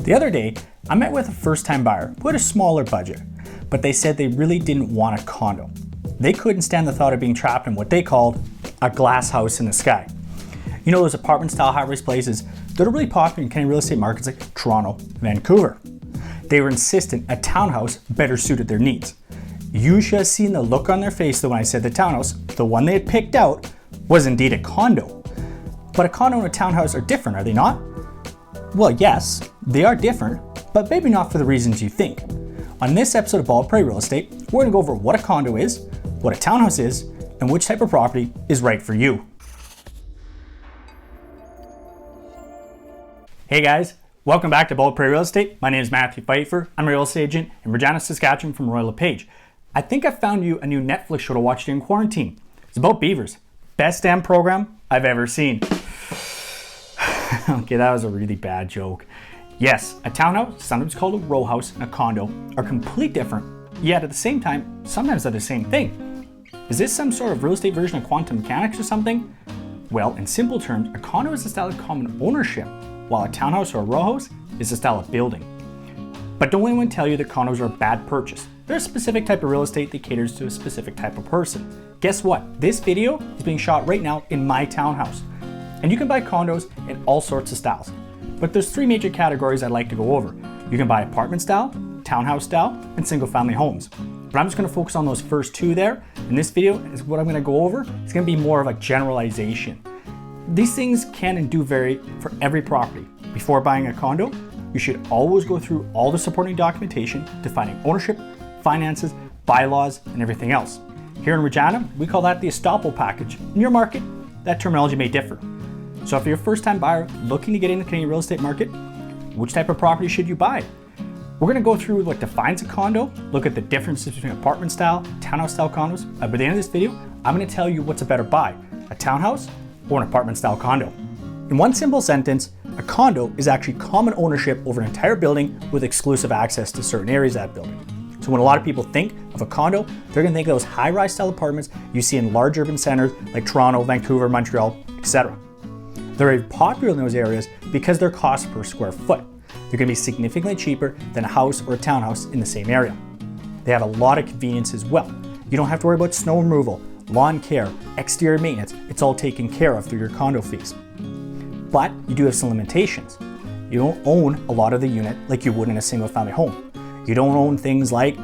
The other day, I met with a first-time buyer who had a smaller budget, but they said they really didn't want a condo. They couldn't stand the thought of being trapped in what they called a glass house in the sky. You know those apartment-style high-rise places that are really popular in Canadian real estate markets like Toronto and Vancouver. They were insistent a townhouse better suited their needs. You should have seen the look on their face though when I said the townhouse, the one they had picked out, was indeed a condo. But a condo and a townhouse are different, are they not? Well, yes, they are different, but maybe not for the reasons you think. On this episode of Bald Prairie Real Estate, we're gonna go over what a condo is, what a townhouse is, and which type of property is right for you. Hey guys, welcome back to Bald Prairie Real Estate. My name is Matthew Pfeiffer. I'm a real estate agent in Regina, Saskatchewan from Royal LePage. I think I found you a new Netflix show to watch during quarantine. It's about beavers. Best damn program I've ever seen. Okay, that was a really bad joke. Yes, a townhouse, sometimes called a row house, and a condo are completely different, yet at the same time, sometimes they're the same thing. Is this some sort of real estate version of quantum mechanics or something? Well, in simple terms, a condo is a style of common ownership, while a townhouse or a row house is a style of building. But don't let anyone tell you that condos are a bad purchase. They're a specific type of real estate that caters to a specific type of person. Guess what? This video is being shot right now in my townhouse. And you can buy condos in all sorts of styles. But there's three major categories I'd like to go over. You can buy apartment style, townhouse style, and single family homes. But I'm just gonna focus on those first two there. And this video is what I'm gonna go over. It's gonna be more of a generalization. These things can and do vary for every property. Before buying a condo, you should always go through all the supporting documentation defining ownership, finances, bylaws, and everything else. Here in Regina, we call that the estoppel package. In your market, that terminology may differ. So if you're a first-time buyer looking to get into the Canadian real estate market, which type of property should you buy? We're gonna go through what defines a condo, look at the differences between apartment style, townhouse style condos. By the end of this video, I'm gonna tell you what's a better buy, a townhouse or an apartment style condo. In one simple sentence, a condo is actually common ownership over an entire building with exclusive access to certain areas of that building. So when a lot of people think of a condo, they're gonna think of those high-rise style apartments you see in large urban centers like Toronto, Vancouver, Montreal, etc. They're very popular in those areas because their cost per square foot. They're gonna be significantly cheaper than a house or a townhouse in the same area. They have a lot of convenience as well. You don't have to worry about snow removal, lawn care, exterior maintenance. It's all taken care of through your condo fees. But you do have some limitations. You don't own a lot of the unit like you would in a single family home. You don't own things like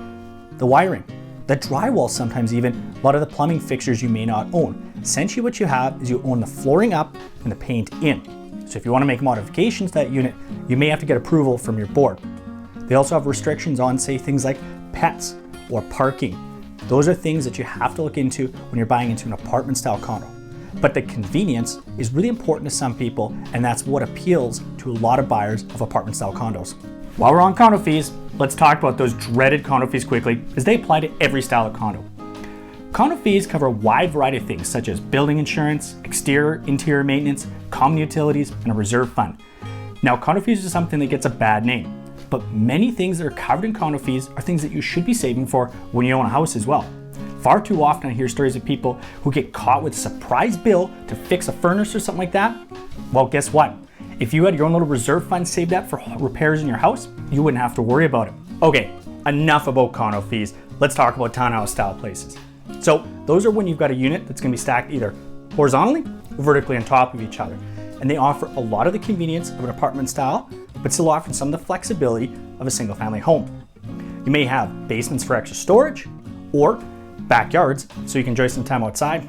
the wiring, the drywall, sometimes even a lot of the plumbing fixtures you may not own. Essentially what you have is you own the flooring up and the paint in. So if you want to make modifications to that unit, you may have to get approval from your board. They also have restrictions on, say, things like pets or parking. Those are things that you have to look into when you're buying into an apartment style condo. But the convenience is really important to some people, and that's what appeals to a lot of buyers of apartment style condos. While we're on condo fees, let's talk about those dreaded condo fees quickly, as they apply to every style of condo. Condo fees cover a wide variety of things such as building insurance, exterior, interior maintenance, common utilities, and a reserve fund. Now, condo fees are something that gets a bad name, but many things that are covered in condo fees are things that you should be saving for when you own a house as well. Far too often I hear stories of people who get caught with a surprise bill to fix a furnace or something like that. Well, guess what? If you had your own little reserve fund saved up for repairs in your house, you wouldn't have to worry about it. Okay, enough about condo fees. Let's talk about townhouse style places. So those are when you've got a unit that's gonna be stacked either horizontally or vertically on top of each other. And they offer a lot of the convenience of an apartment style, but still offer some of the flexibility of a single family home. You may have basements for extra storage or backyards so you can enjoy some time outside.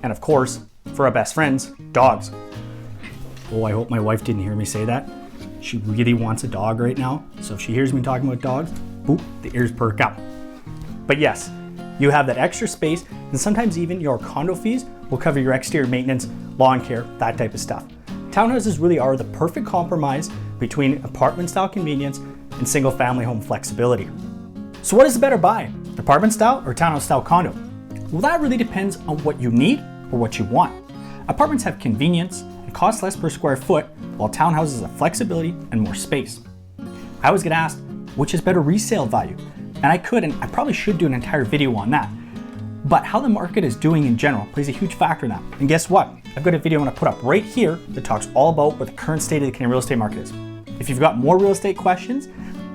And of course, for our best friends, dogs. Oh, I hope my wife didn't hear me say that. She really wants a dog right now. So if she hears me talking about dogs, boop, the ears perk up. But yes, you have that extra space, and sometimes even your condo fees will cover your exterior maintenance, lawn care, that type of stuff. Townhouses really are the perfect compromise between apartment style convenience and single family home flexibility. So what is the better buy? Apartment style or townhouse style condo? Well, that really depends on what you need or what you want. Apartments have convenience and cost less per square foot, while townhouses have flexibility and more space. I always get asked, which is better resale value? And I could, and I probably should do an entire video on that. But how the market is doing in general plays a huge factor in that. And guess what? I've got a video I'm gonna put up right here that talks all about what the current state of the Canadian real estate market is. If you've got more real estate questions,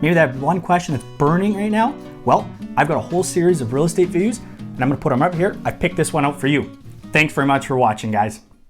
maybe that one question that's burning right now, well, I've got a whole series of real estate videos and I'm gonna put them up here. I picked this one out for you. Thanks very much for watching, guys.